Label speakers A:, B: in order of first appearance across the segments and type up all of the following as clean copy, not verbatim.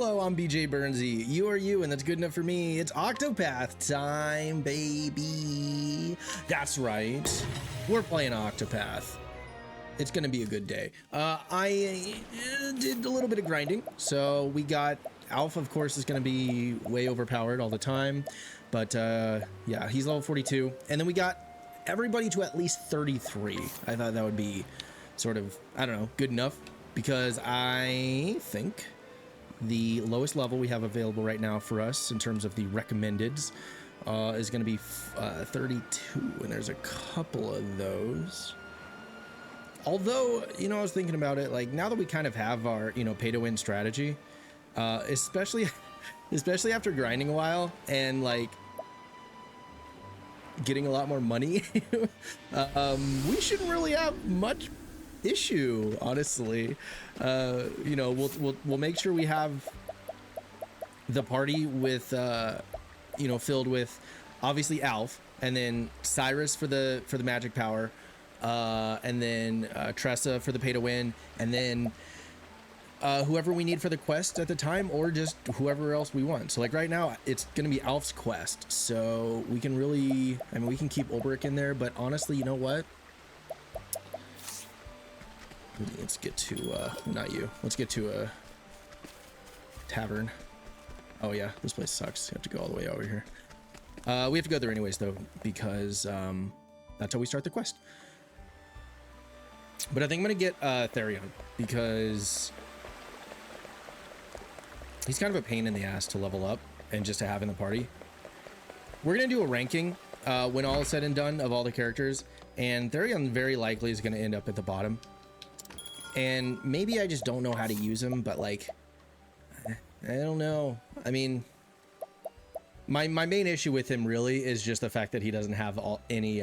A: Hello, I'm BJ Burnsy. You are you, and that's good enough for me. It's Octopath time, baby. That's right. We're playing Octopath. It's gonna be a good day. I did a little bit of grinding. So we got Alpha, of course, is gonna be way overpowered all the time. But yeah, he's level 42. And then we got everybody to at least 33. I thought that would be sort of, I don't know, good enough. Because I think the lowest level we have available right now for us in terms of the recommendeds is going to be 32, and there's a couple of those. Although, you know, I was thinking about it, like now that we kind of have our, you know, pay to win strategy, especially after grinding a while and like getting a lot more money, we shouldn't really have much issue, honestly. You know, we'll make sure we have the party with you know, filled with obviously Alf, and then Cyrus for the magic power, and then Tressa for the pay to win, and then whoever we need for the quest at the time, or just whoever else we want. So like right now it's gonna be Alf's quest, so we can really, I mean, we can keep Ulbrich in there, but honestly, you know what, let's get to not you, let's get to a tavern. Oh yeah, this place sucks. You have to go all the way over here. We have to go there anyways though, because that's how we start the quest. But I think I'm gonna get Therion, because he's kind of a pain in the ass to level up and just to have in the party. We're gonna do a ranking when all is said and done of all the characters, and Therion very likely is gonna end up at the bottom. And maybe I just don't know how to use him, but like, I don't know. I mean, my main issue with him really is just the fact that he doesn't have any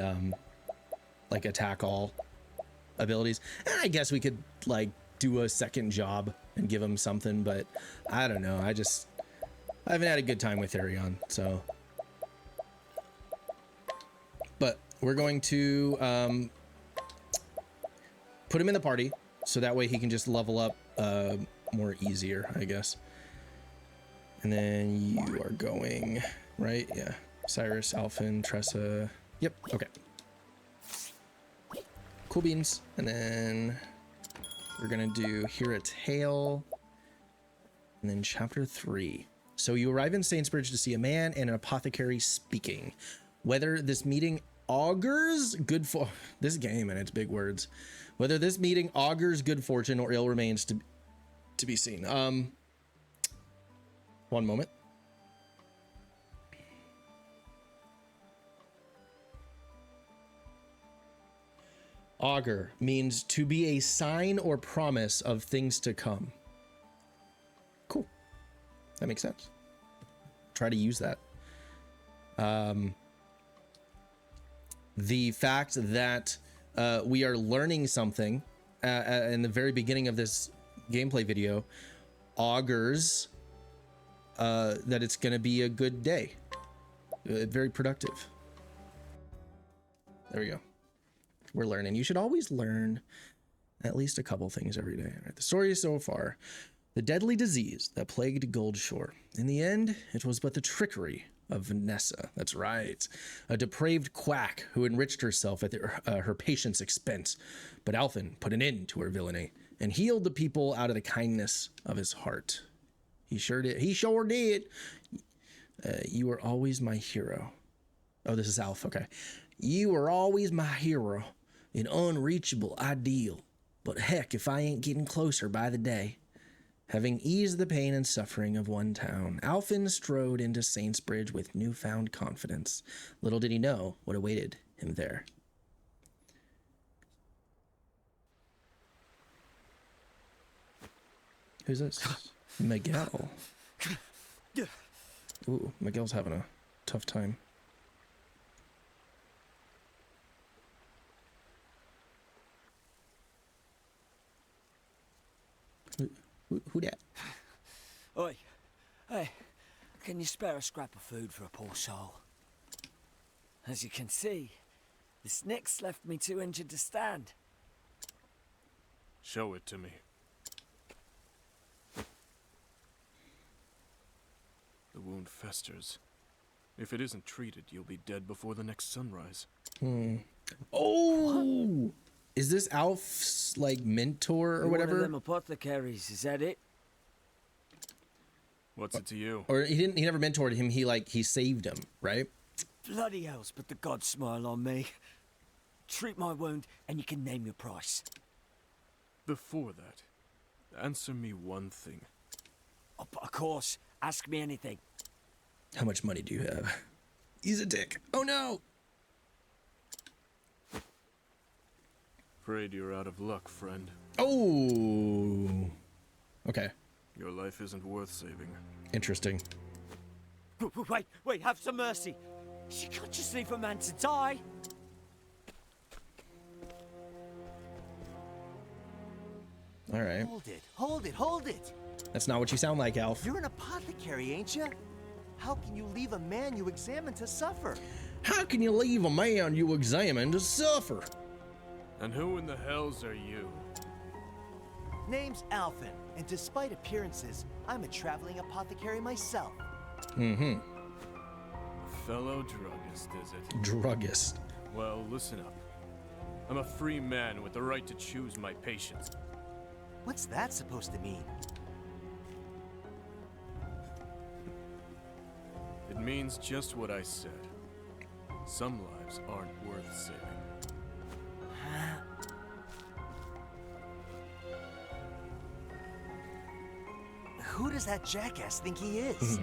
A: like attack all abilities. And I guess we could like do a second job and give him something, but I don't know. I haven't had a good time with Therion, so. But we're going to put him in the party, so that way he can just level up more easier, I guess. And then you are going, right? Yeah. Cyrus, Alphen, Tressa. Yep. Okay. Cool beans. And then we're going to do Hear a Tale. And then chapter 3. So you arrive in Saintsbridge to see a man and an apothecary speaking. Whether this meeting augurs good for this game and its big words. Whether this meeting augurs good fortune or ill remains to be seen. One moment. Augur means to be a sign or promise of things to come. Cool. That makes sense. Try to use that. The fact that we are learning something in the very beginning of this gameplay video augurs that it's going to be a good day. Very productive. There we go. We're learning. You should always learn at least a couple things every day. All right, the story so far. The deadly disease that plagued Goldshore. In the end, it was but the trickery of Vanessa. That's right. A depraved quack who enriched herself at her patient's expense. But Alphen put an end to her villainy and healed the people out of the kindness of his heart. He sure did. He sure did. You were always my hero. Oh, this is Alf. Okay. You were always my hero, an unreachable ideal. But heck, if I ain't getting closer by the day. Having eased the pain and suffering of one town, Alphen strode into Saintsbridge with newfound confidence. Little did he know what awaited him there. Who's this? Miguel. Ooh, Miguel's having a tough time. Who that?
B: Oi. Hey, can you spare a scrap of food for a poor soul? As you can see, the snick's left me too injured to stand.
C: Show it to me. wound festers. If it isn't treated, you'll be dead before the next sunrise.
A: Oh, is this Alf's like mentor or whatever?
B: One of them apothecaries, is that it?
C: What's it to you?
A: Or he never mentored him. He saved him, right?
B: Bloody hells, but the gods smile on me. Treat my wound, and you can name your price.
C: Before that, answer me one thing.
B: Oh, but of course, ask me anything.
A: How much money do you have? He's a dick. Oh no!
C: Afraid you're out of luck, friend.
A: Oh! Okay,
C: Your life isn't worth saving.
A: interesting.
B: Wait, have some mercy. You can't just leave a man to die.
A: All right.
D: Hold it.
A: That's not what you sound like, Alf.
D: You're an apothecary, ain't you? How can you leave a man you examine to suffer?
A: How can you leave a man you examine to suffer?
C: And who in the hells are you?
D: Name's Alphen, and despite appearances, I'm a traveling apothecary myself.
A: Mm-hmm.
C: A fellow druggist, is it?
A: Druggist.
C: Well, listen up. I'm a free man with the right to choose my patients.
D: What's that supposed to mean?
C: It means just what I said. Some lives aren't worth saving.
D: Who does that jackass think he is?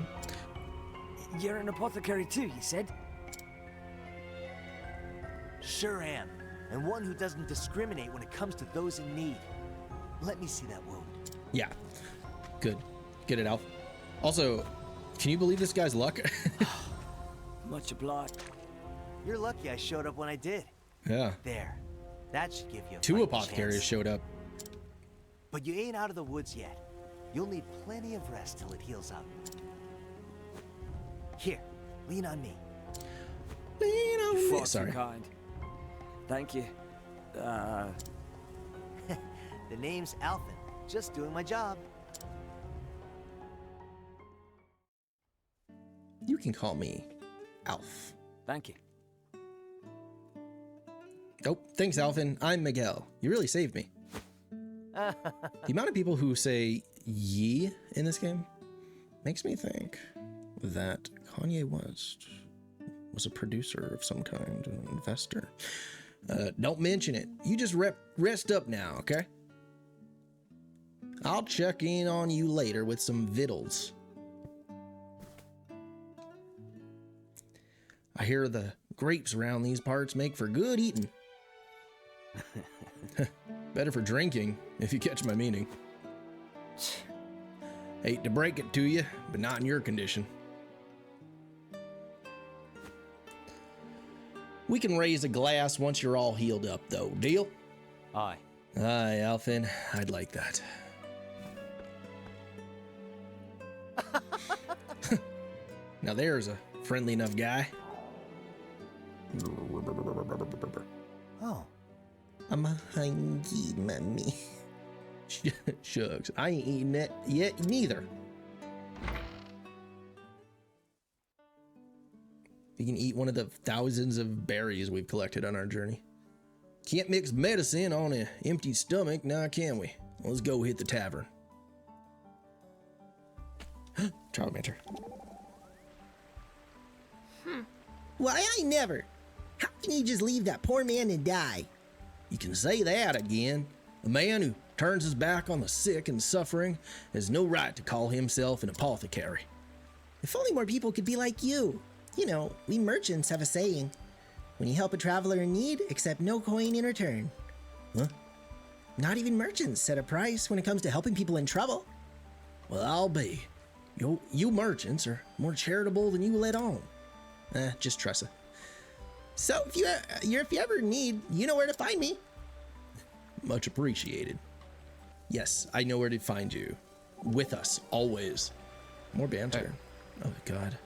B: You're an apothecary too, you said?
D: Sure am, and one who doesn't discriminate when it comes to those in need. Let me see that wound.
A: Yeah. Good. Get it, Alf. Also, can you believe this guy's luck?
B: Much obliged.
D: You're lucky I showed up when I did.
A: Yeah.
D: There. That should give you a
A: Two
D: fighting
A: apothecaries
D: chance.
A: showed up.
D: But you ain't out of the woods yet. You'll need plenty of rest till it heals up. Here, lean on me.
A: Lean on me.
B: Far too
A: Sorry.
B: kind. Thank you.
D: The name's Alphen. Just doing my job.
A: You can call me Alf.
B: Thank you.
A: Oh, thanks, Alphen. I'm Miguel. You really saved me. The amount of people who say ye in this game makes me think that Kanye West was a producer of some kind, an investor. Don't mention it. You just rest up now, okay? I'll check in on you later with some vittles. I hear the grapes around these parts make for good eating. Better for drinking, if you catch my meaning. Hate to break it to you, but not in your condition. We can raise a glass once you're all healed up, though. Deal?
D: Aye.
A: Aye, Alphen. I'd like that. Now there's a friendly enough guy.
D: Oh.
A: I'm hungry, mommy. Shucks, I ain't eating that yet neither. You can eat one of the thousands of berries we've collected on our journey. Can't mix medicine on an empty stomach, now can we? Let's go hit the tavern. Child mentor. Why, I never. How can you just leave that poor man and die? You can say that again. A man who turns his back on the sick and suffering has no right to call himself an apothecary. If only more people could be like you. You know, we merchants have a saying. When you help a traveler in need, accept no coin in return. Huh? Not even merchants set a price when it comes to helping people in trouble. Well, I'll be. You merchants are more charitable than you let on. Just trust it. So if you ever need, you know where to find me. Much appreciated. Yes, I know where to find you. With us, always. More banter. Oh, God.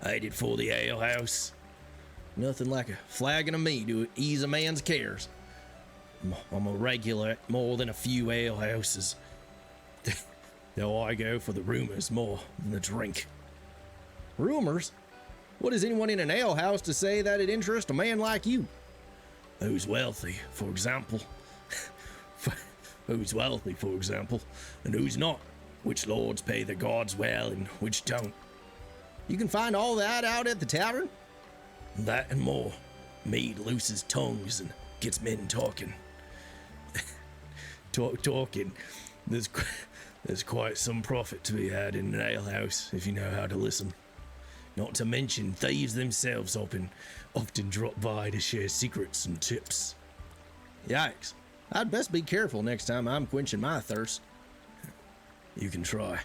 A: I did for the alehouse. Nothing like a flagon of me to ease a man's cares. I'm a regular at more than a few alehouses. though I go for the rumors more than the drink. Rumors? What is anyone in an alehouse to say that it interests a man like you? Who's wealthy, for example? Who's wealthy, for example, and who's not? Which lords pay their guards well and which don't? You can find all that out at the tavern? That and more. Mead looses tongues and gets men talking. Talking. There's quite some profit to be had in an alehouse if you know how to listen. Not to mention thieves themselves often drop by to share secrets and tips. Yikes. I'd best be careful next time I'm quenching my thirst. You can try.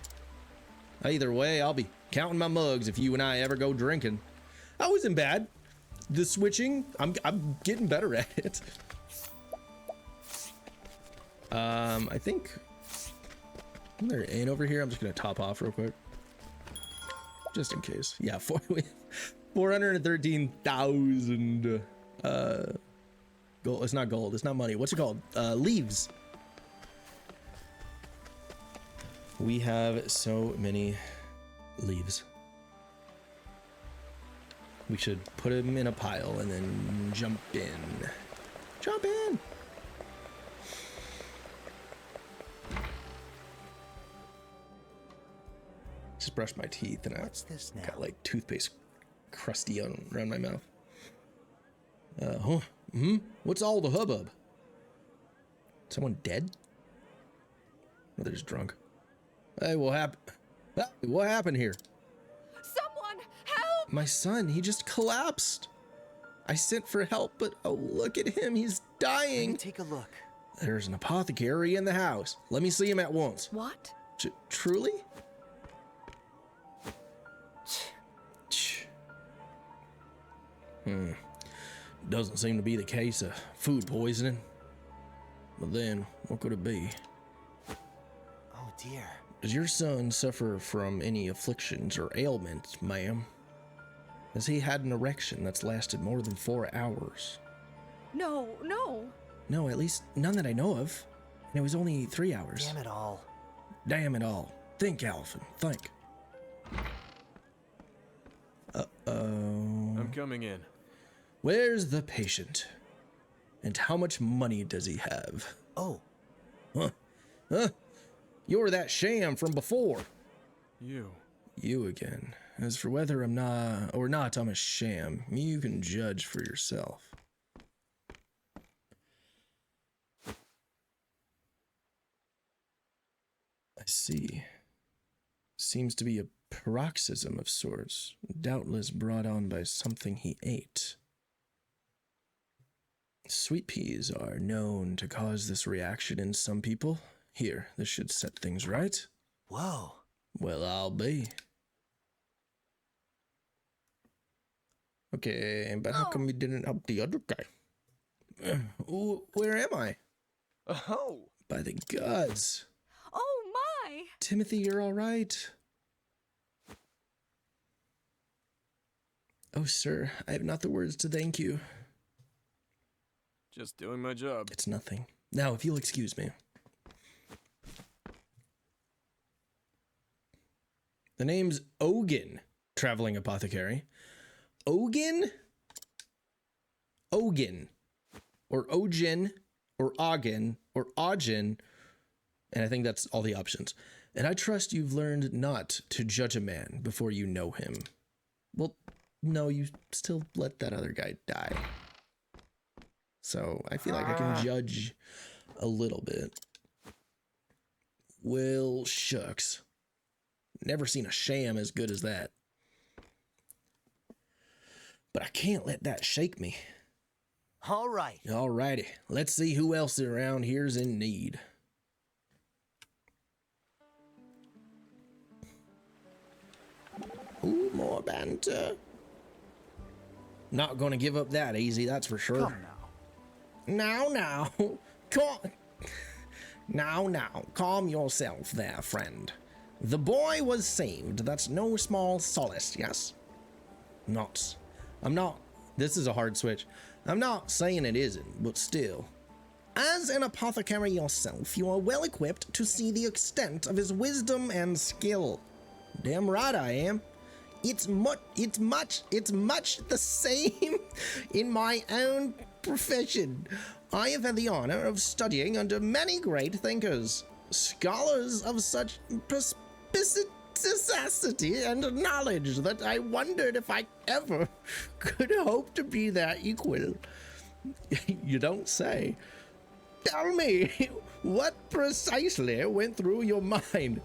A: Either way, I'll be counting my mugs if you and I ever go drinking. I wasn't bad. The switching, I'm getting better at it. I think isn't there an inn over here? I'm just gonna top off real quick, just in case. Yeah, 413,000 gold. It's not gold. It's not money. What's it called? Leaves. We have so many leaves. We should put them in a pile and then jump in. Jump in! Just brushed my teeth and
D: What's this now?
A: got like toothpaste crusty around my mouth. What's all the hubbub? Someone dead? Or they're just drunk. Hey, what happened here?
E: Someone help!
A: My son, he just collapsed. I sent for help, but oh, look at him, he's
D: Let
A: dying.
D: me take a look.
A: There's an apothecary in the house. Let me see him at once.
E: What?
A: Truly? Doesn't seem to be the case of food poisoning. But then, what could it be?
D: Oh dear.
A: Does your son suffer from any afflictions or ailments, ma'am? Has he had an erection that's lasted more than 4 hours?
E: No.
A: No, at least none that I know of. And it was only 3 hours.
D: Damn it all.
A: Damn it all. Think, Alvin, think.
C: I'm coming in.
A: Where's the patient? And how much money does he have?
D: Oh,
A: Huh? You're that sham from before.
C: You.
A: You again. As for whether I'm not or not, I'm a sham. You can judge for yourself. I see. Seems to be a paroxysm of sorts, doubtless brought on by something he ate. Sweet peas are known to cause this reaction in some people. Here, this should set things right.
D: whoa.
A: Well, I'll be. Okay, but how come you didn't help the other guy? Where am I?
C: Oh!
A: By the gods.
E: Oh my!
A: Timothy, you're all right. Oh, sir, I have not the words to thank you.
C: Just doing my job.
A: It's nothing. Now, if you'll excuse me. The name's Ogun, traveling apothecary. Ogun? Ogun. Or Ogin, or Ogin, or Ogin. And I think that's all the options. And I trust you've learned not to judge a man before you know him. Well, no, you still let that other guy die. So I feel like I can judge a little bit. Well, shucks. Never seen a sham as good as that. But I can't let that shake me.
D: All right.
A: Alrighty, let's see who else around here's in need. Ooh, more banter. Not gonna give up that easy, that's for sure.
D: Come now.
A: Now, calm yourself there, friend. The boy was saved. That's no small solace, yes? I'm not, this is a hard switch. I'm not saying it isn't, but still. As an apothecary yourself, you are well equipped to see the extent of his wisdom and skill. Damn right I am. It's much the same in my own profession. I have had the honor of studying under many great thinkers, scholars of such perspicacity and knowledge that I wondered if I ever could hope to be their equal. You don't say. Tell me, what precisely went through your mind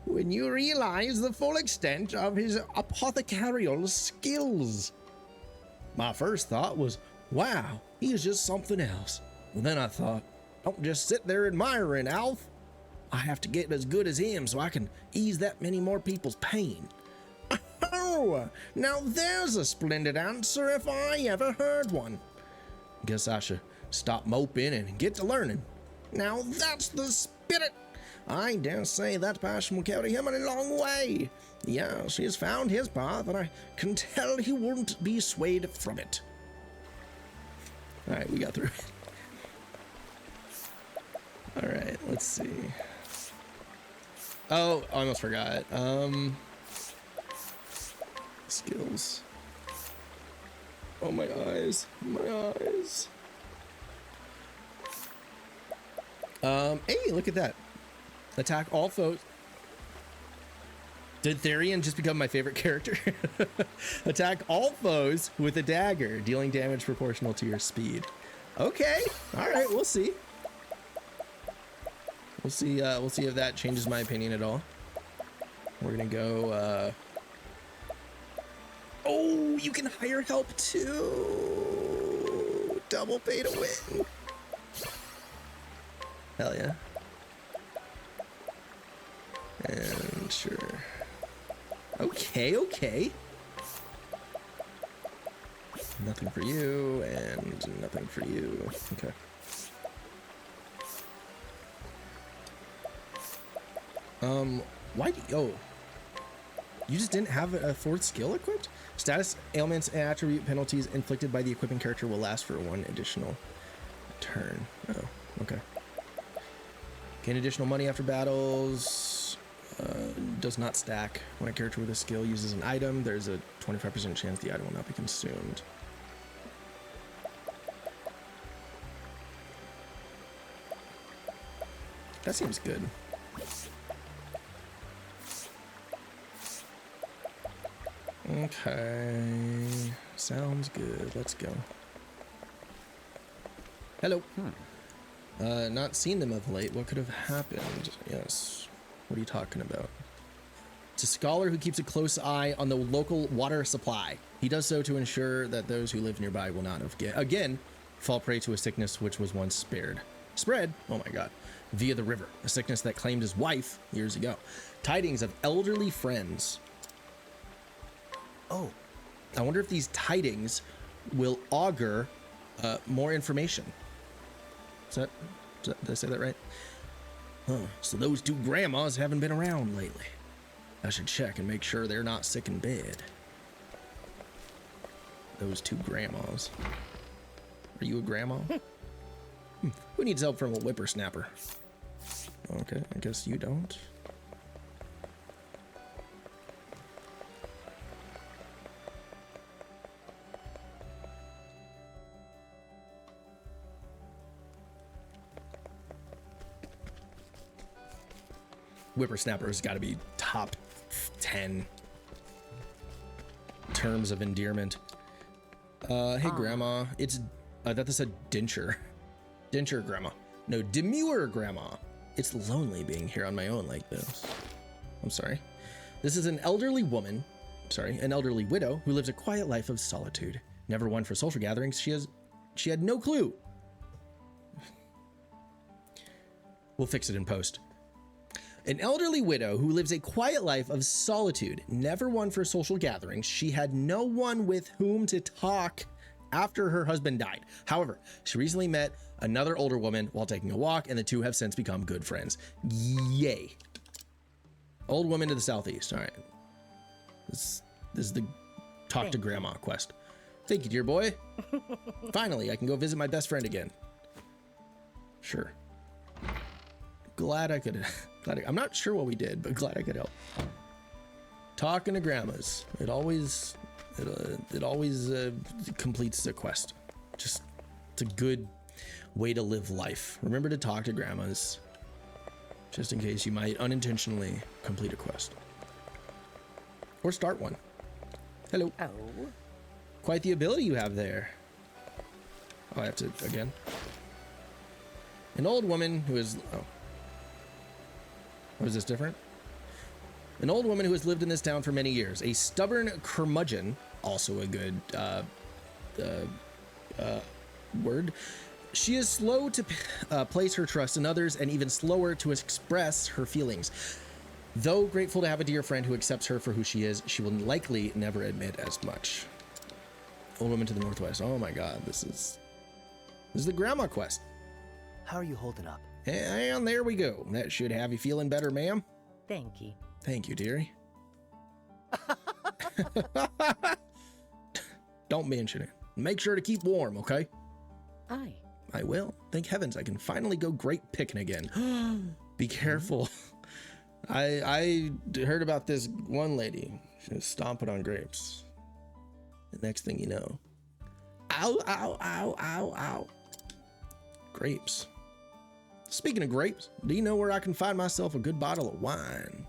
A: when you realized the full extent of his apothecarial skills? My first thought was, wow, he is just something else. Well, then I thought, don't just sit there admiring Alf. I have to get as good as him so I can ease that many more people's pain. Oh, now there's a splendid answer if I ever heard one. Guess I should stop moping and get to learning. Now that's the spirit. I dare say that passion will carry him a long way. Yes, he has found his path, and I can tell he won't be swayed from it. All right, we got through it. All right, let's see. Oh, I almost forgot. Skills. Oh, my eyes. My eyes. Hey, look at that. Attack all foes. Did Therian just become my favorite character? Attack all foes with a dagger, dealing damage proportional to your speed. Okay. All right, we'll see. We'll see if that changes my opinion at all. We're gonna go, oh, you can hire help too. Double pay to win. Hell yeah. And sure. Okay. Nothing for you, and nothing for you. Okay. Why do you, oh, you just didn't have a fourth skill equipped? Status, ailments, and attribute penalties inflicted by the equipping character will last for one additional turn. Oh, okay. Gain additional money after battles. Does not stack. When a character with a skill uses an item, there's a 25% chance the item will not be consumed. That seems good. Okay, sounds good. Let's go. Hello. Not seen them of late. What could have happened? Yes. What are you talking about? It's a scholar who keeps a close eye on the local water supply. He does so to ensure that those who live nearby will not again fall prey to a sickness which was once spread, oh my god, via the river, a sickness that claimed his wife years ago. Tidings of elderly friends. Oh, I wonder if these tidings will augur more information. Did I say that right? Huh, so those two grandmas haven't been around lately. I should check and make sure they're not sick in bed. Those two grandmas. Are you a grandma? Who needs help from a whippersnapper? Okay, I guess you don't. Whippersnapper's got to be top 10 terms of endearment. Hey, Grandma. It's, I thought this said Dincher. Dincher Grandma. No, Demure Grandma. It's lonely being here on my own like this. I'm sorry. This is an elderly woman, an elderly widow who lives a quiet life of solitude. Never one for social gatherings. She had no clue. We'll fix it in post. An elderly widow who lives a quiet life of solitude, never one for social gatherings. She had no one with whom to talk after her husband died. However, she recently met another older woman while taking a walk, and the two have since become good friends. Yay. Old woman to the southeast. All right. This is the talk to grandma quest. Thank you, dear boy. Finally, I can go visit my best friend again. Sure. Glad I could. I'm not sure what we did, but glad I could help. Talking to grandmas. It always completes the quest. Just, it's a good way to live life. Remember to talk to grandmas, just in case you might unintentionally complete a quest. Or start one. Hello.
F: Oh.
A: Quite the ability you have there. Oh, I have to, again. An old woman who is, oh. Was this different? An old woman who has lived in this town for many years. A stubborn curmudgeon, also a good word. She is slow to place her trust in others and even slower to express her feelings. Though grateful to have a dear friend who accepts her for who she is, she will likely never admit as much. Old woman to the northwest. Oh my god, this is the grandma quest.
D: How are you holding up?
A: And there we go. That should have you feeling better, ma'am.
F: Thank you.
A: Thank you, dearie. Don't mention it. Make sure to keep warm, okay?
F: Aye.
A: I will. Thank heavens I can finally go grape picking again. Be careful. I heard about this one lady. She was stomping on grapes. The next thing you know, ow, ow, ow, ow, ow. Grapes. Speaking of grapes, do you know where I can find myself a good bottle of wine?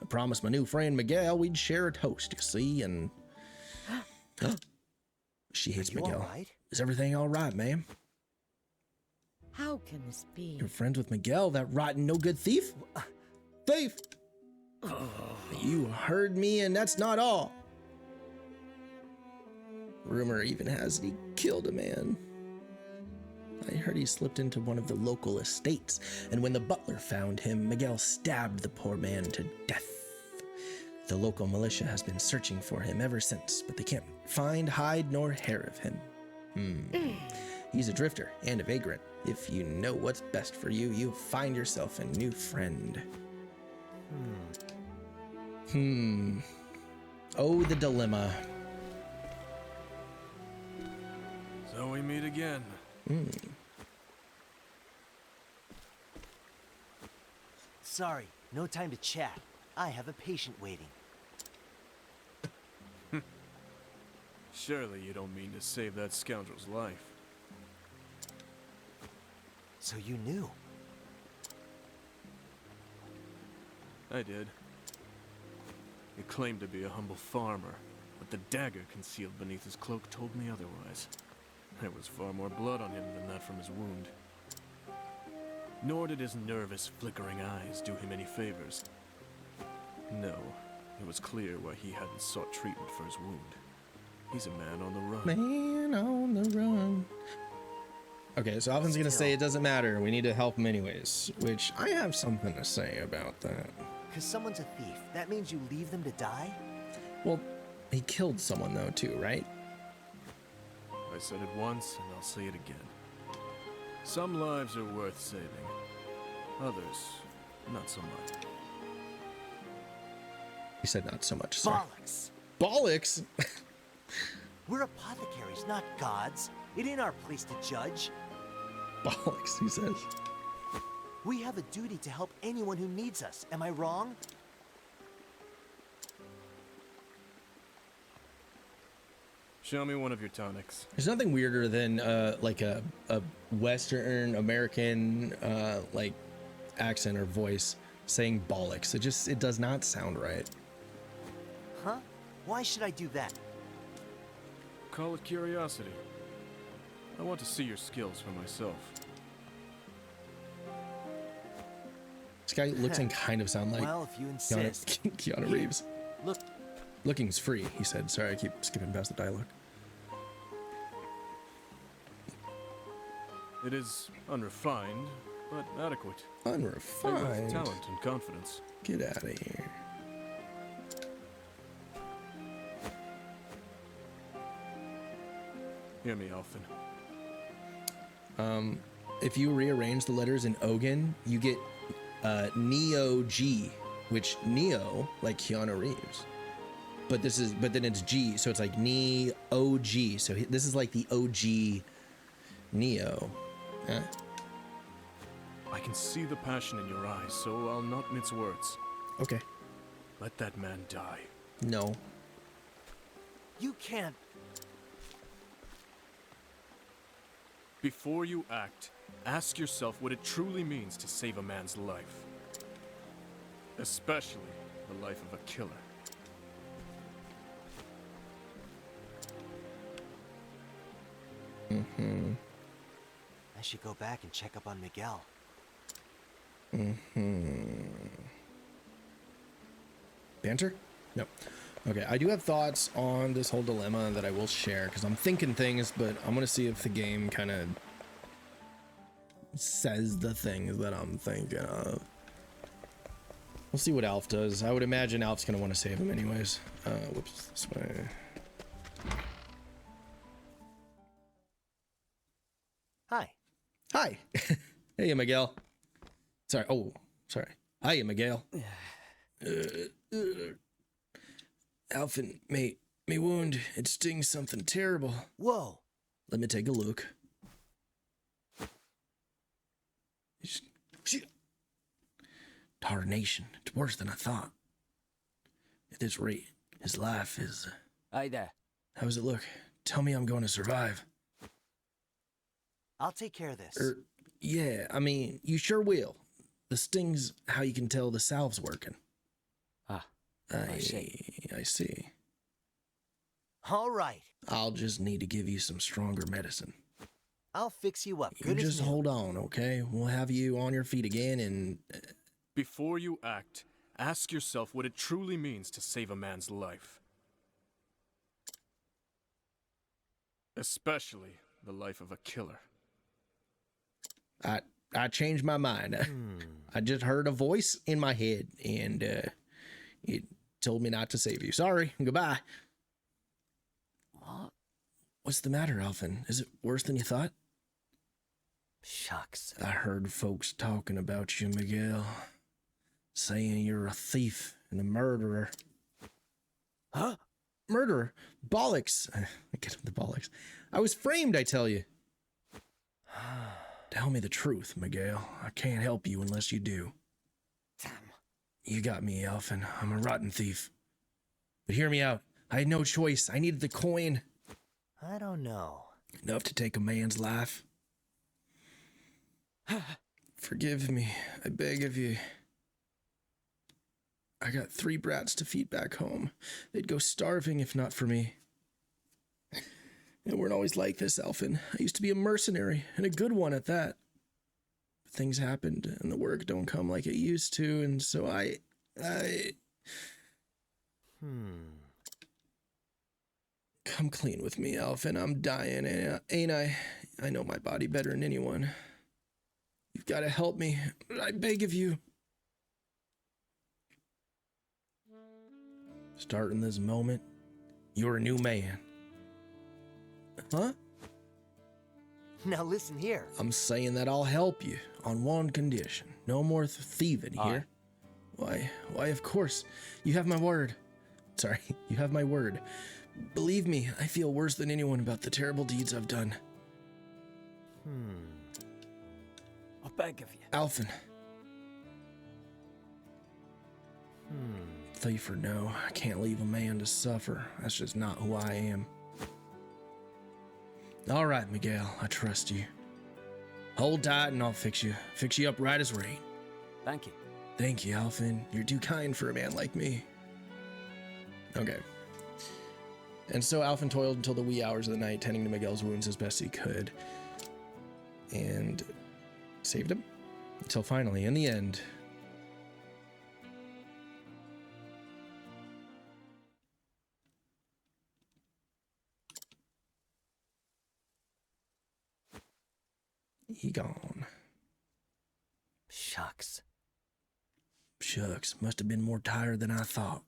A: I promised my new friend Miguel we'd share a toast, you see, and she hates Miguel.
D: All right?
A: Is everything all right, ma'am?
F: How can this be?
A: You're friends with Miguel, that rotten no-good thief? Thief! You heard me, and that's not all. Rumor even has that he killed a man. I heard he slipped into one of the local estates, and when the butler found him, Miguel stabbed the poor man to death. The local militia has been searching for him ever since, but they can't find hide nor hair of him. He's a drifter and a vagrant. If you know what's best for you, you find yourself a new friend. Oh, the dilemma.
C: So we meet again.
D: Sorry, no time to chat. I have a patient waiting.
C: Surely you don't mean to save that scoundrel's life.
D: So you knew.
C: I did. He claimed to be a humble farmer, but the dagger concealed beneath his cloak told me otherwise. There was far more blood on him than that from his wound. Nor did his nervous, flickering eyes do him any favors. No, it was clear why he hadn't sought treatment for his wound. He's a man on the run.
A: Man on the run. Okay, so Alvin's gonna say it doesn't matter. We need to help him anyways, which I have something to say about that.
D: Because someone's a thief, that means you leave them to die?
A: Well, he killed someone though too, right?
C: I said it once, and I'll say it again. Some lives are worth saving. Others, not so much.
A: He said not so much, sorry.
D: Bollocks!
A: Bollocks?
D: We're apothecaries, not gods. It ain't our place to judge.
A: Bollocks, he says.
D: We have a duty to help anyone who needs us. Am I wrong?
C: Show me one of your tonics.
A: There's nothing weirder than like a Western American like accent or voice saying bollocks. It does not sound right.
D: Huh? Why should I do that?
C: Call it curiosity. I want to see your skills for myself.
A: This guy looks and kind of sound like
D: Well, if you insist.
A: Keanu Reeves.
D: Look,
A: Looking's free, he said. Sorry, I keep skipping past the dialogue.
C: It is unrefined, but adequate. Filled with
A: Unrefined.
C: talent and confidence.
A: Get out of here.
C: Hear me, Alphen.
A: If you rearrange the letters in Ogun, you get Neo G, which Neo, like Keanu Reeves. but then it's G, so it's like Neo OG. So this is like the OG Neo. Huh?
C: I can see the passion in your eyes, so I'll not mince words.
A: Okay.
C: Let that man die.
A: No.
D: You can't.
C: Before you act, ask yourself what it truly means to save a man's life. Especially the life of a killer.
A: Mm-hmm.
D: I should go back and check up on Miguel.
A: Mm-hmm. Banter? No. Okay, I do have thoughts on this whole dilemma that I will share, because I'm thinking things, but I'm going to see if the game kind of says the things that I'm thinking of. We'll see what Alf does. I would imagine Alf's going to want to save him anyways. Whoops, this way.
D: Hi.
A: Hi. Hey, Miguel. Sorry. Oh, sorry. Hi, Miguel. Alphin, me wound. It stings something terrible.
D: Whoa.
A: Let me take a look. Tarnation. It's worse than I thought. At this rate, his life is...
B: Hey there.
A: How does it look? Tell me I'm going to survive.
D: I'll take care of this.
A: Yeah, I mean, you sure will. The sting's how you can tell the salve's working.
B: Ah, I see.
A: I see.
D: All right.
A: I'll just need to give you some stronger medicine.
D: I'll fix you up.
A: You
D: Good as
A: just
D: new.
A: hold on, okay? We'll have you on your feet again and...
C: Before you act, ask yourself what it truly means to save a man's life. Especially the life of a killer.
A: I changed my mind. I just heard a voice in my head, and it told me not to save you. Sorry. Goodbye.
B: What?
A: What's the matter, Alphin? Is it worse than you thought?
B: Shucks.
A: I heard folks talking about you, Miguel. Saying you're a thief and a murderer.
B: Huh?
A: Murderer? Bollocks. I get the bollocks. I was framed, I tell you. Tell me the truth, Miguel. I can't help you unless you do.
B: Damn.
A: You got me, Alphin. I'm a rotten thief. But hear me out. I had no choice. I needed the coin.
D: I don't know.
A: Enough to take a man's life. Forgive me. I beg of you. I got 3 brats to feed back home. They'd go starving if not for me. It weren't always like this, Alphin. I used to be a mercenary, and a good one at that. But things happened, and the work don't come like it used to, and so I... Come clean with me, Alphin. I'm dying, ain't I? I know my body better than anyone. You've got to help me. I beg of you. Starting this moment, you're a new man. Huh?
D: Now listen here.
A: I'm saying that I'll help you on one condition. No more thieving here. Why, of course. You have my word. Sorry, you have my word. Believe me, I feel worse than anyone about the terrible deeds I've done.
B: I beg of you.
A: Alphin. Thief or no, I can't leave a man to suffer. That's just not who I am. All right, Miguel, I trust you. Hold tight and I'll fix you up right as rain.
B: Thank you.
A: Thank you, Alphin. You're too kind for a man like me. Okay. And so Alphin toiled until the wee hours of the night, tending to Miguel's wounds as best he could. And saved him. Until finally, in the end... he gone.
B: Shucks.
A: Shucks, must have been more tired than I thought.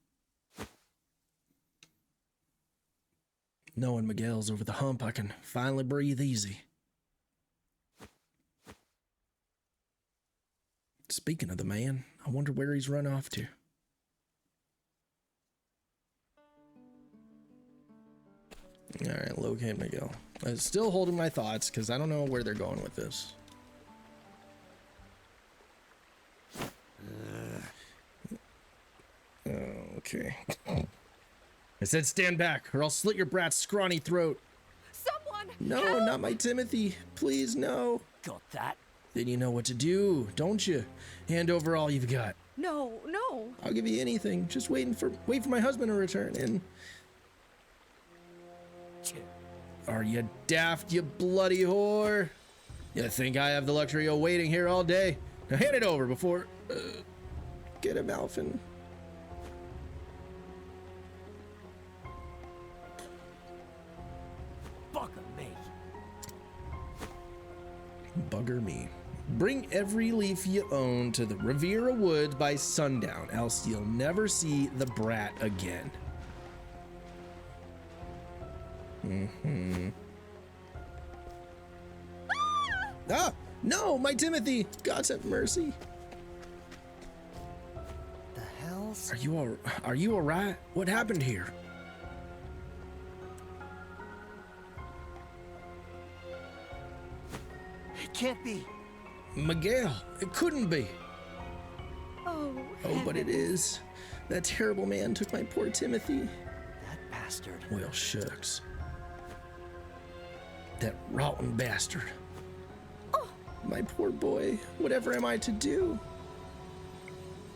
A: Knowing Miguel's over the hump, I can finally breathe easy. Speaking of the man, I wonder where he's run off to. All right, locate Miguel. I'm still holding my thoughts because I don't know where they're going with this. Okay. I said stand back or I'll slit your brat's scrawny throat.
E: Someone!
A: No,
E: help!
A: not my Timothy. Please, no.
B: Got that?
A: Then you know what to do, don't you? Hand over all you've got.
E: No, no.
A: I'll give you anything. Just wait for my husband to return. And are you daft, you bloody whore? You think I have the luxury of waiting here all day? Now hand it over before get him, Alphin.
B: Bugger me.
A: Bugger me. Bring every leaf you own to the Riviera Woods by sundown, else you'll never see the brat again. Ah! No, my Timothy! God's have mercy.
D: The hell's...
A: Are you all right? What happened here?
D: It can't be.
A: Miguel, it couldn't be.
E: Oh,
A: Oh, but it is. That terrible man took my poor Timothy.
D: That bastard.
A: Well, shucks. That rotten bastard. My poor boy. Whatever am I to do?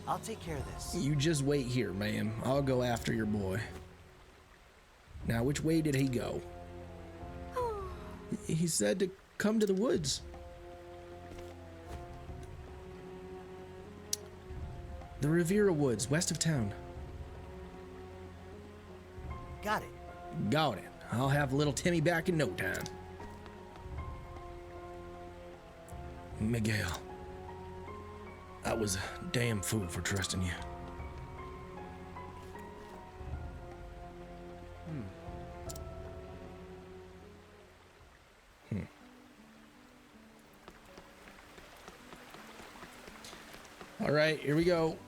D: I'll take care of this.
A: You just wait here, ma'am. I'll go after your boy. Now, which way did he go? He said to come to the woods. The Riviera Woods, west of town.
D: Got it.
A: Got it. I'll have little Timmy back in no time. Miguel, I was a damn fool for trusting you. All right, here we go.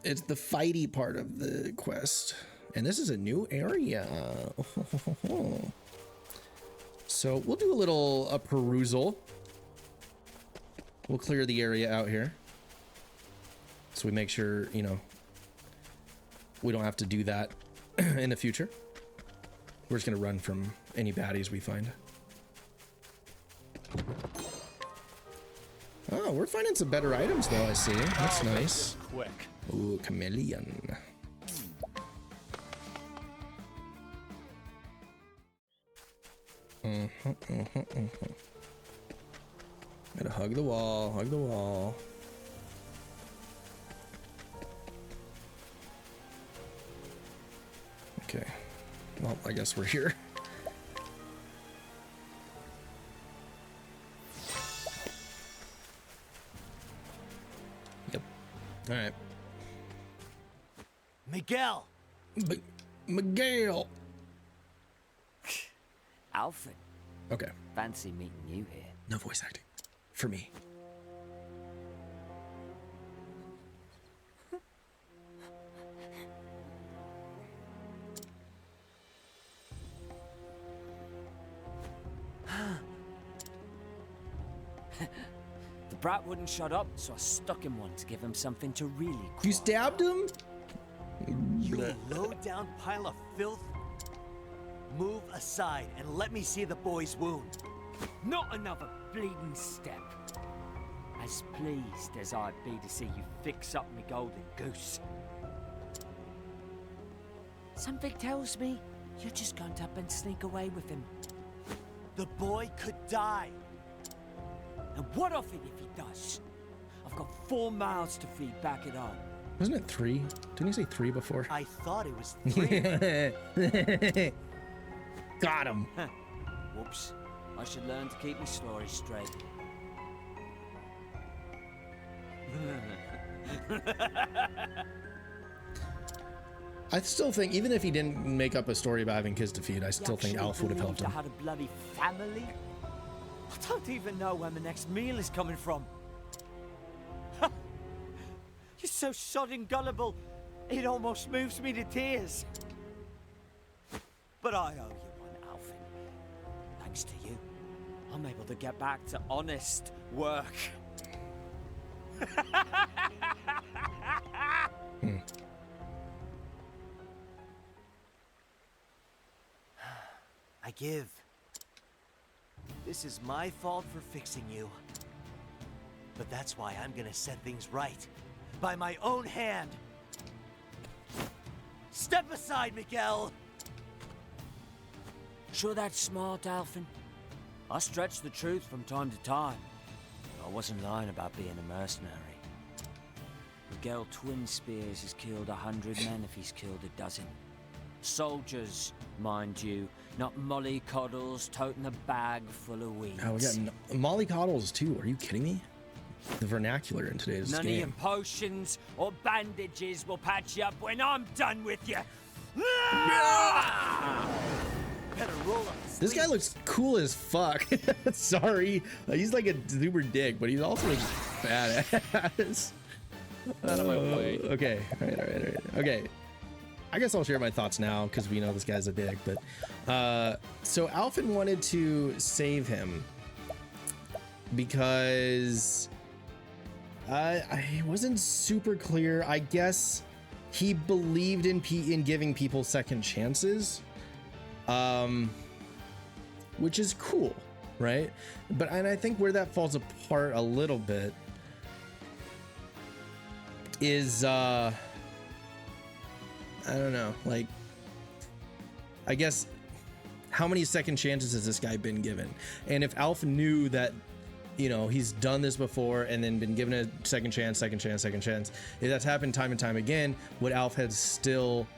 A: It's the fighty part of the quest. And this is a new area. So we'll do a perusal. We'll clear the area out here. So we make sure, you know, we don't have to do that in the future. We're just gonna run from any baddies we find. Oh, we're finding some better items though, I see. That's nice.
C: Quick.
A: Ooh, chameleon. Gotta hug the wall, hug the wall. Okay. Well, I guess we're here. Yep. All right.
D: Miguel!
A: Miguel!
B: Alfred,
A: Okay.
B: fancy meeting you here.
A: No voice acting. For me.
B: The brat wouldn't shut up, so I stuck him one to give him something to really cry.
A: You stabbed him?
D: You low-down pile of filth! Move aside and let me see the boy's wound.
B: Not another bleeding step. As pleased as I'd be to see you fix up me golden goose. Something tells me you're just going to up and sneak away with him.
D: The boy could die.
B: And what of it if he does? I've got 4 mouths to feed back at home.
A: Wasn't it 3? Didn't you say 3 before?
D: I thought it was 3.
A: Got him.
B: Whoops. I should learn to keep my stories straight.
A: I still think, even if he didn't make up a story about having kids to feed, I still think Alf would have helped him.
B: I had a bloody family? I don't even know where my next meal is coming from. You're so sodding gullible, it almost moves me to tears. But I owe you one, Alfie. thanks to you, I'm able to get back to honest work.
D: I give. This is my fault for fixing you. But that's why I'm gonna set things right. By my own hand. Step aside, Miguel!
B: Sure that's smart, Alfin? I stretch the truth from time to time. But I wasn't lying about being a mercenary. Miguel Twin Spears has killed 100 men if he's killed a dozen. Soldiers, mind you, not mollycoddles toting a bag full of weeds.
A: Oh, we got mollycoddles too. Are you kidding me? The vernacular in today's
B: None of
A: game.
B: your potions or bandages will patch you up when I'm done with you.
D: Better roll up.
A: This guy looks cool as fuck. Sorry, he's like a super dick, but he's also like badass.
C: Out of my way.
A: Okay, all right. Okay, I guess I'll share my thoughts now because we know this guy's a dick. But so Alfin wanted to save him because I wasn't super clear. I guess he believed in giving people second chances. Which is cool, right? And I think where that falls apart a little bit is I don't know, like, I guess how many second chances has this guy been given? And if Alf knew that, you know, he's done this before and then been given a second chance, if that's happened time and time again, would Alf have still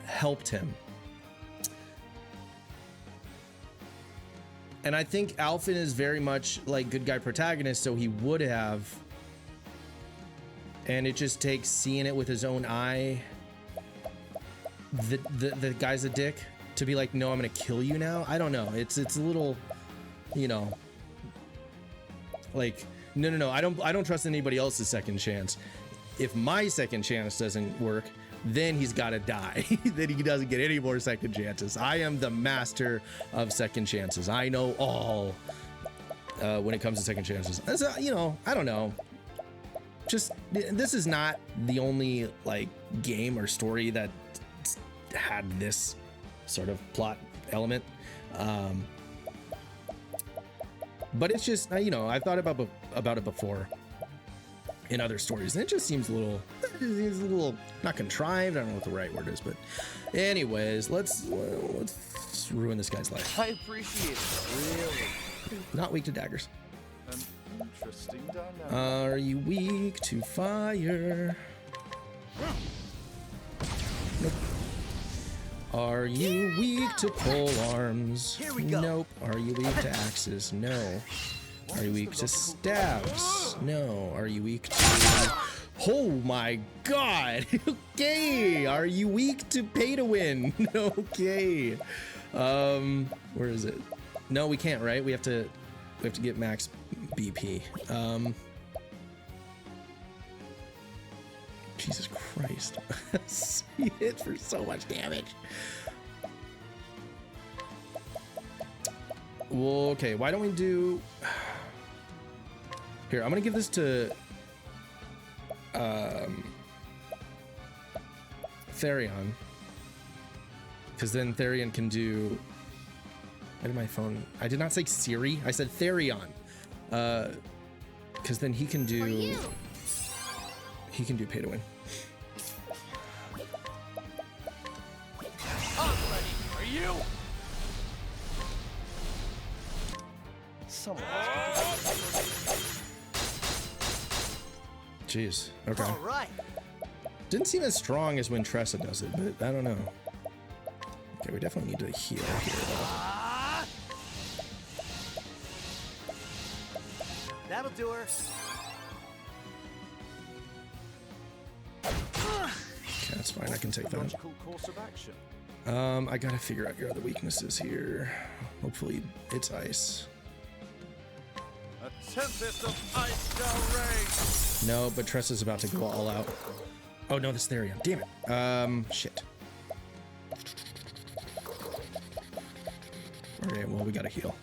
A: helped him? And I think Alfin is very much like good guy protagonist, so he would have. And it just takes seeing it with his own eye. The guy's a dick to be like, no, I'm gonna kill you now. I don't know. It's a little, you know, like no. I don't trust anybody else's second chance. If my second chance doesn't work, then he's got to die. Then he doesn't get any more second chances. I am the master of second chances. I know all when it comes to second chances. So, you know, I don't know. Just, this is not the only like game or story that had this sort of plot element. But it's just, you know, I've thought about it before in other stories, and it just seems a little not contrived. I don't know what the right word is, but anyways, let's ruin this guy's life.
G: I appreciate it, really.
A: Not weak to daggers.
G: An interesting dynamic.
A: Are you weak to fire? Nope. Are you weak to pole arms?
D: Here we go.
A: Nope. Are you weak to axes? No. Are you weak to stabs? No. Are you weak to... Oh my god! Okay! Are you weak to pay to win? Okay. Where is it? No, we can't, right? We have to get max BP. Jesus Christ. He hit for so much damage. Well, okay, why don't we do... Here, I'm gonna give this to Therion, because then Therion can do... Why did my phone... I did not say Siri, I said Therion. Because then he can do... He can do pay to win.
G: I'm ready. Are you? Someone.
A: Jeez, okay.
D: All right.
A: Didn't seem as strong as when Tressa does it, but I don't know. Okay, we definitely need to heal here, though.
D: That'll do her.
A: Okay, that's fine, I can take that.
G: Logical course of action.
A: I gotta figure out your other weaknesses here. Hopefully it's ice.
G: A tempest of ice shall rage.
A: No, but Tressa's about to go all out. Oh no, this Therion. Damn it. Shit. Alright, well, we gotta heal.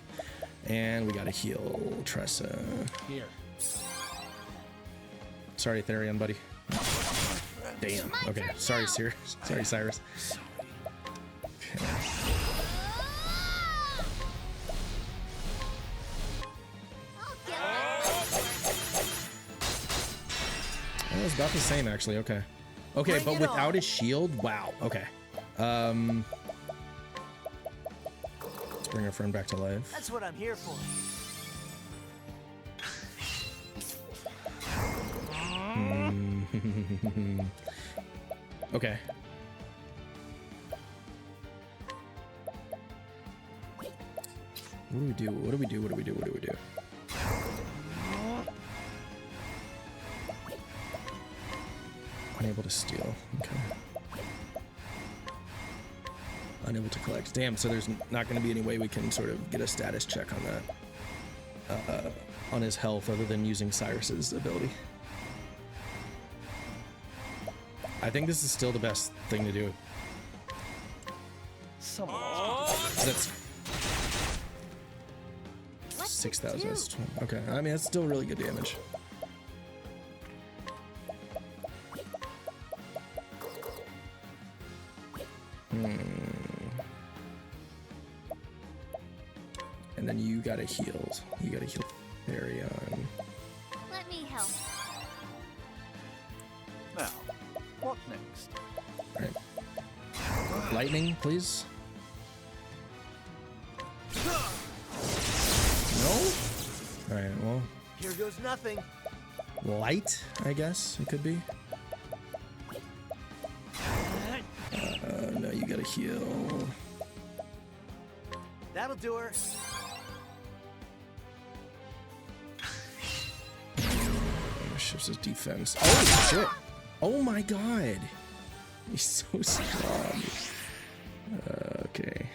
A: And we gotta heal Tressa.
G: Here.
A: Sorry, Therion, buddy. Damn. Okay. Sorry, Cyrus. Sorry, Cyrus. Okay. That was about the same, actually. Okay. Okay,
D: Bring
A: but
D: it
A: without
D: on.
A: his shield, wow. Okay. Let's bring our friend back to life.
D: That's what I'm here for.
A: Okay. What do we do? What do we do? What do we do? What do we do? Unable to steal. Okay. Unable to collect. Damn, so there's not going to be any way we can sort of get a status check on that. On his health other than using Cyrus's ability. I think this is still the best thing to do. That's 6,000. Okay, I mean, that's still really good damage. And then you gotta heal. You gotta heal Therion.
E: Let me help.
G: Now, what next?
A: Alright. Lightning, please. No? Alright, well,
D: Here goes nothing.
A: light, I guess it could be. No, you gotta heal.
D: That'll do her.
A: Shifts his defense. Oh, shit. Oh my god. He's so strong. Okay.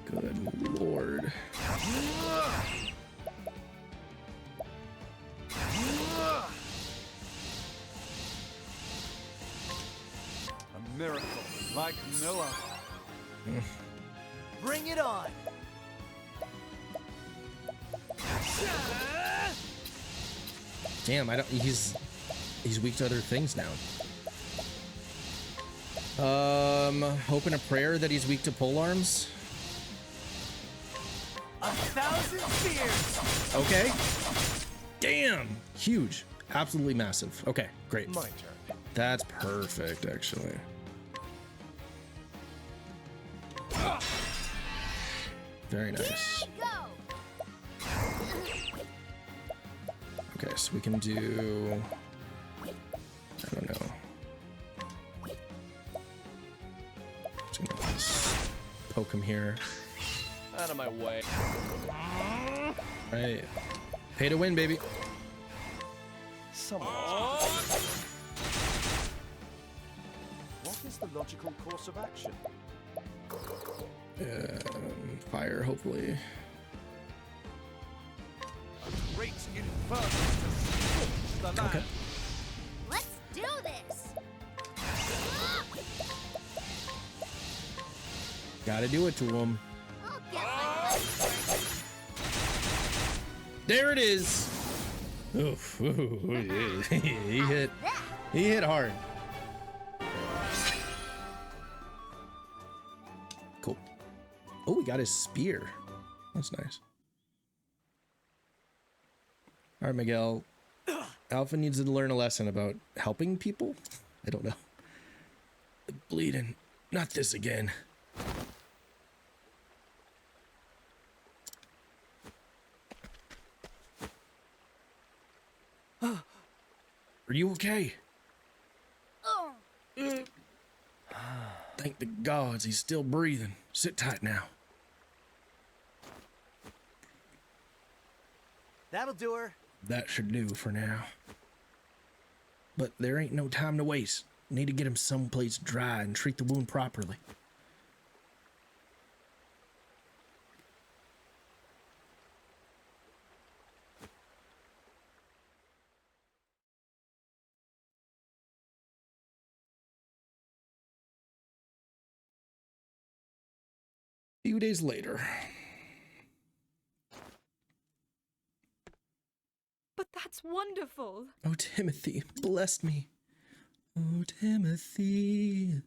A: Good lord.
G: A miracle like no other.
D: Bring it on.
A: Damn, I don't. He's weak to other things now. Hope and a prayer that he's weak to pole arms.
D: 1,000 spears.
A: Okay. Damn, huge, absolutely massive. Okay, great.
G: My turn.
A: That's perfect, actually. Very nice. Okay, so we can do. I don't know. Just gonna just poke him here.
G: Out of my way.
A: Right. Pay to win, baby.
G: Someone. What is the logical course of action?
A: Fire, hopefully.
G: A great inferno to scorch the land.
A: Okay.
E: Let's do this.
A: Gotta do it to him.
E: I'll get my life.
A: There it is. Oof. He hit. He hit hard. Cool. Oh, we got his spear. That's nice. All right, Miguel. Alpha needs to learn a lesson about helping people. I don't know. The bleeding. Not this again. Are you okay? Thank the gods he's still breathing. Sit tight now.
D: That'll do her.
A: That should do for now. But there ain't no time to waste. Need to get him someplace dry and treat the wound properly. A few days later.
H: that's wonderful.
A: Oh, Timothy, bless me. Oh, Timothy.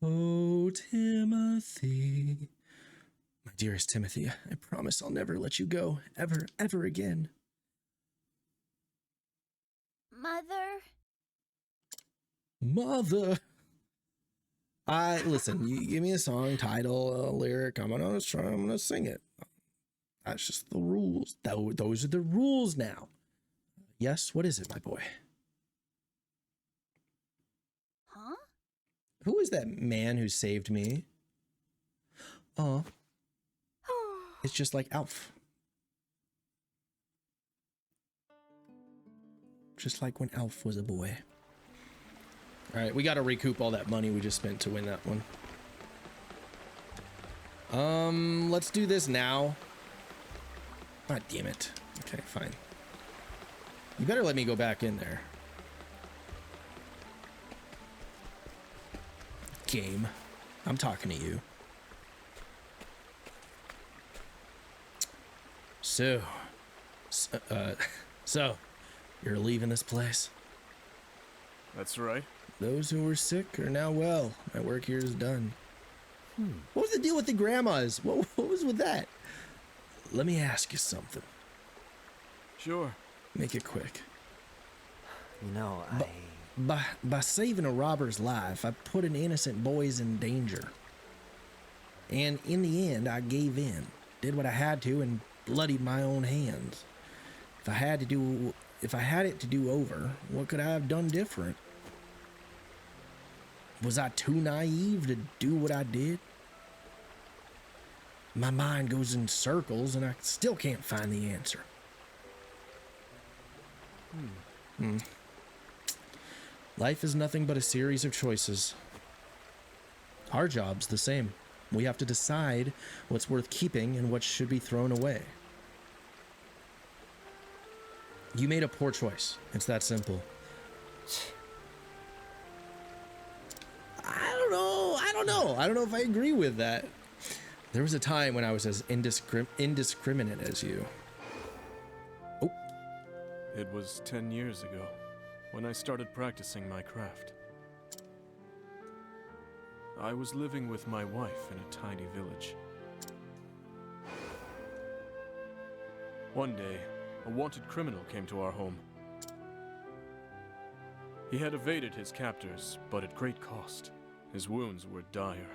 A: Oh, Timothy. My dearest Timothy, I promise I'll never let you go, ever, ever again.
E: Mother?
A: Mother. Listen, you give me a song title, a lyric, I'm gonna sing it. That's just the rules. Those are the rules now. Yes, what is it, my boy?
E: Huh?
A: Who is that man who saved me? Oh, it's just like Alf. Just like when Alf was a boy. All right, we got to recoup all that money we just spent to win that one. Let's do this now. God damn it. Okay, fine. You better let me go back in there. Game. I'm talking to you. So, you're leaving this place?
C: That's right.
A: Those who were sick are now well. My work here is done. What was the deal with the grandmas? What was with that? Let me ask you something.
C: Sure.
A: Make it quick.
D: You know,
A: By saving a robber's life, I put an innocent boy's in danger. And in the end, I gave in. Did what I had to and bloodied my own hands. If I had it to do over, what could I have done different? Was I too naive to do what I did? My mind goes in circles and I still can't find the answer. Life is nothing but a series of choices. Our job's the same. We have to decide what's worth keeping and what should be thrown away. You made a poor choice. It's that simple. I don't know if I agree with that. There was a time when I was as indiscriminate as you. Oh.
C: It was 10 years ago when I started practicing my craft. I was living with my wife in a tiny village. One day, a wanted criminal came to our home. He had evaded his captors, but at great cost. His wounds were dire.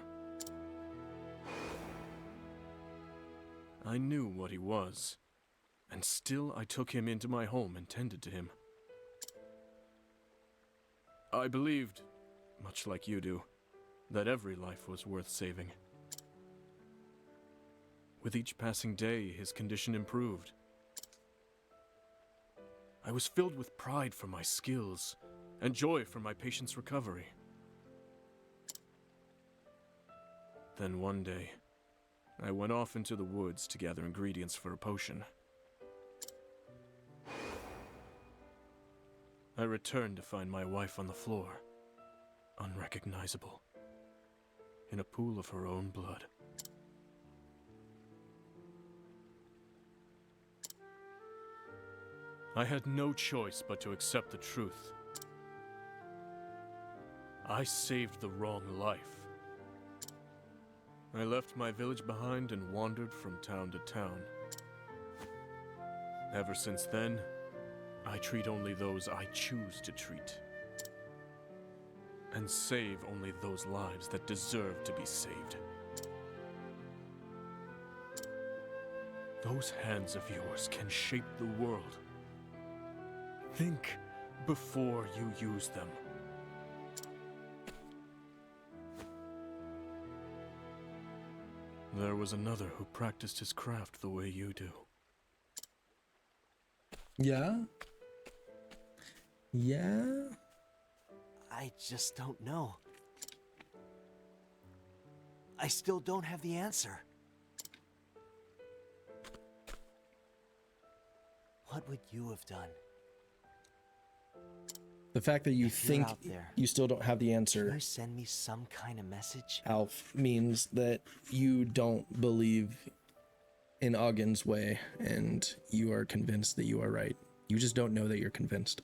C: I knew what he was, and still I took him into my home and tended to him. I believed, much like you do, that every life was worth saving. With each passing day, his condition improved. I was filled with pride for my skills and joy for my patient's recovery. Then one day, I went off into the woods to gather ingredients for a potion. I returned to find my wife on the floor, unrecognizable, in a pool of her own blood. I had no choice but to accept the truth. I saved the wrong life. I left my village behind and wandered from town to town. Ever since then, I treat only those I choose to treat. And save only those lives that deserve to be saved. Those hands of yours can shape the world. Think before you use them. There was another who practiced his craft the way you do.
A: Yeah? Yeah?
D: I just don't know. I still don't have the answer. What would you have done?
A: The fact that you
D: If you're
A: think
D: out there,
A: you still don't have the
D: Can
A: answer,
D: you send me some kind of message?
A: Alf, means that you don't believe in Ogden's way and you are convinced that you are right. You just don't know that you're convinced.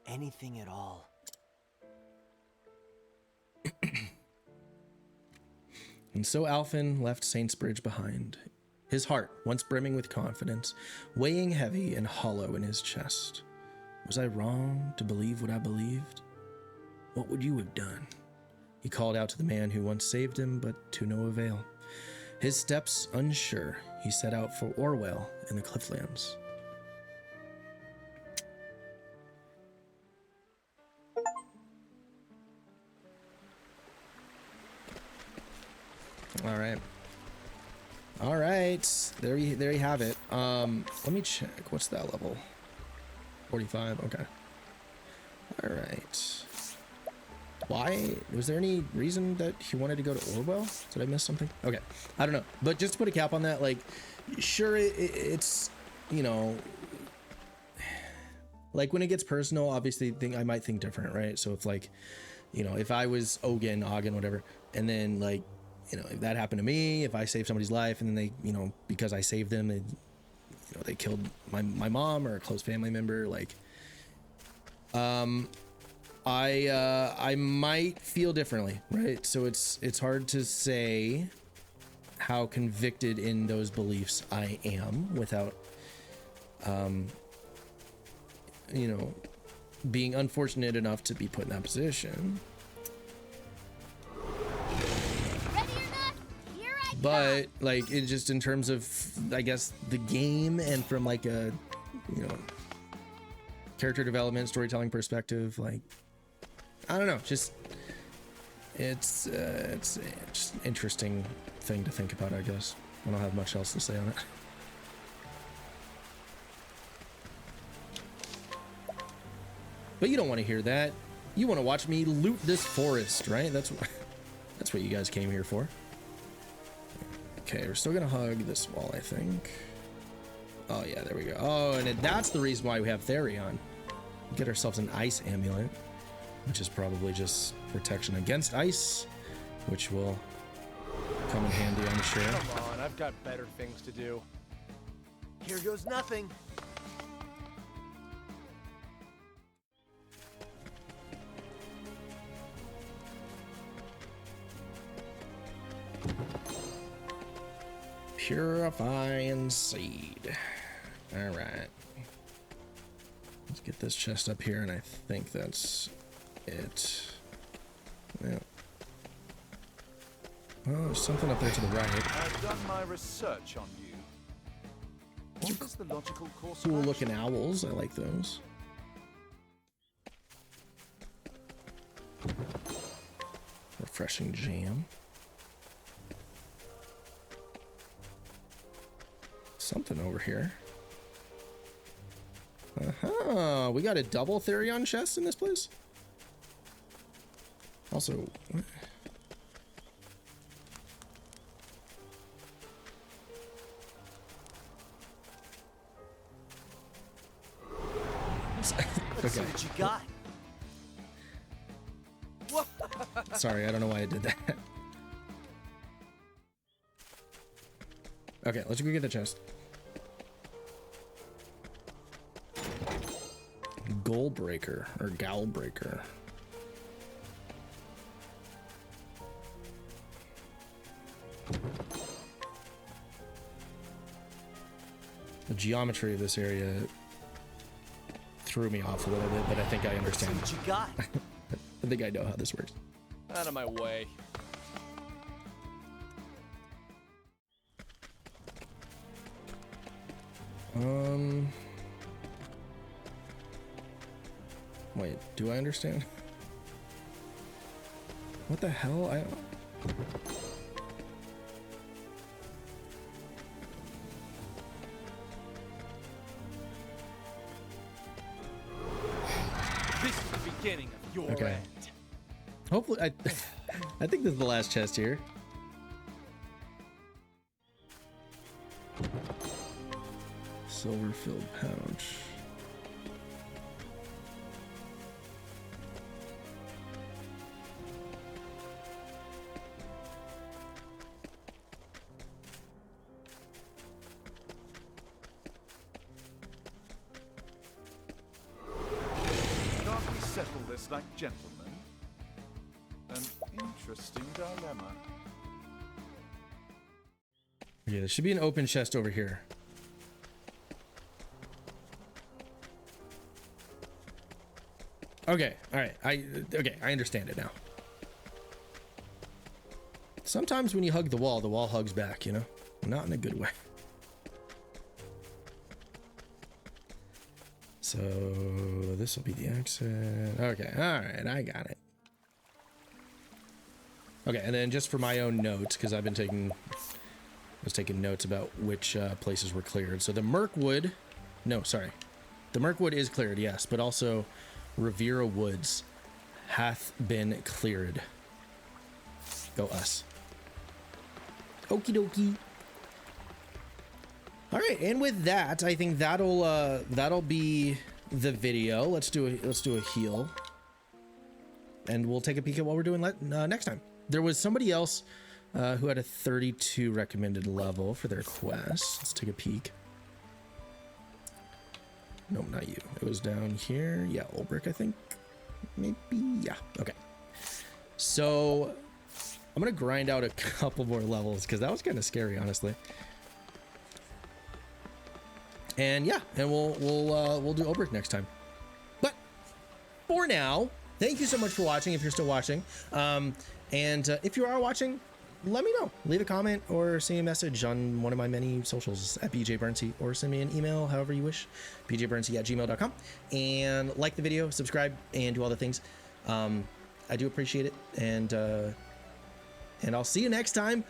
D: Anything at all.
A: And so Alfin left Saintsbridge behind, his heart once brimming with confidence, weighing heavy and hollow in his chest. Was I wrong to believe what I believed? What would you have done? He called out to the man who once saved him, but to no avail. His steps unsure, he set out for Orwell in the Clifflands. All right. There you have it. Let me check. What's that level? 45. Okay. All right. Why? Was there any reason that he wanted to go to Orwell? Did I miss something? Okay. I don't know. But just to put a cap on that, like, sure, it's, you know, like when it gets personal, obviously I might think different, right? So if, like, you know, if I was Ogin, whatever, and then, like, you know, if that happened to me, if I saved somebody's life and then they, you know, because I saved them, they, you know, they killed my mom or a close family member, like, I might feel differently, right? So it's hard to say how convicted in those beliefs I am without, you know, being unfortunate enough to be put in that position. But like, it just in terms of, I guess, the game and from like a, you know, character development, storytelling perspective, like, I don't know, just it's just an interesting thing to think about, I guess. I don't have much else to say on it. But you don't want to hear that. You want to watch me loot this forest, right? That's what you guys came here for. Okay, we're still gonna hug this wall, I think. Oh yeah, there we go. Oh, and that's the reason why we have Therion. Get ourselves an ice amulet, which is probably just protection against ice, which will come in handy, I'm sure.
G: Come on, I've got better things to do.
D: Here goes nothing.
A: Purifying seed. All right. Let's get this chest up here, and I think that's it. Yeah. Oh, there's something up there to the right.
G: I've done my research on you. What is the logical course
A: Cool
G: of
A: looking owls. I like those. Refreshing jam. Something over here. Uh-huh. We got a double Therion chest in this place. Also, what?
D: Let's see
A: Okay.
D: what you got.
A: Sorry, I don't know why I did that. Okay, let's go get the chest. Goal breaker or gal breaker. The geometry of this area threw me off a little bit, but I think I understand.
D: Let's see what you got.
A: I think I know how this works.
G: Out of my way.
A: Wait, do I understand? What the hell?
G: This is the beginning of your
A: Okay.
G: end.
A: Hopefully, I think this is the last chest here. Silver-filled pouch.
G: Seems like gentlemen. An interesting dilemma.
A: Yeah, there should be an open chest over here. Okay, all right. I understand it now. Sometimes when you hug the wall hugs back, you know? Not in a good way. So this will be the exit. Okay, all right, I got it. Okay, and then just for my own notes, because I was taking notes about which places were cleared. So the Mirkwood, the Mirkwood is cleared, yes, but also Riviera Woods hath been cleared. Go us. Okie dokie. All right, and with that, I think that'll be the video. Let's do a heal, and we'll take a peek at what we're doing next time. There was somebody else who had a 32 recommended level for their quest. Let's take a peek. No, not you. It was down here. Yeah, Ulbrich, I think. Maybe. Yeah. Okay. So I'm gonna grind out a couple more levels because that was kind of scary, honestly. And yeah, and we'll do Ulbrich next time. But for now, thank you so much for watching. If you're still watching, and if you are watching, let me know. Leave a comment or send me a message on one of my many socials at BJBurnsey, or send me an email, however you wish, bjburnsey@gmail.com. And like the video, subscribe, and do all the things. I do appreciate it, and I'll see you next time.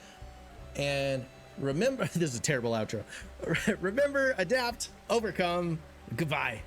A: And remember, this is a terrible outro. Remember, adapt, overcome. Goodbye.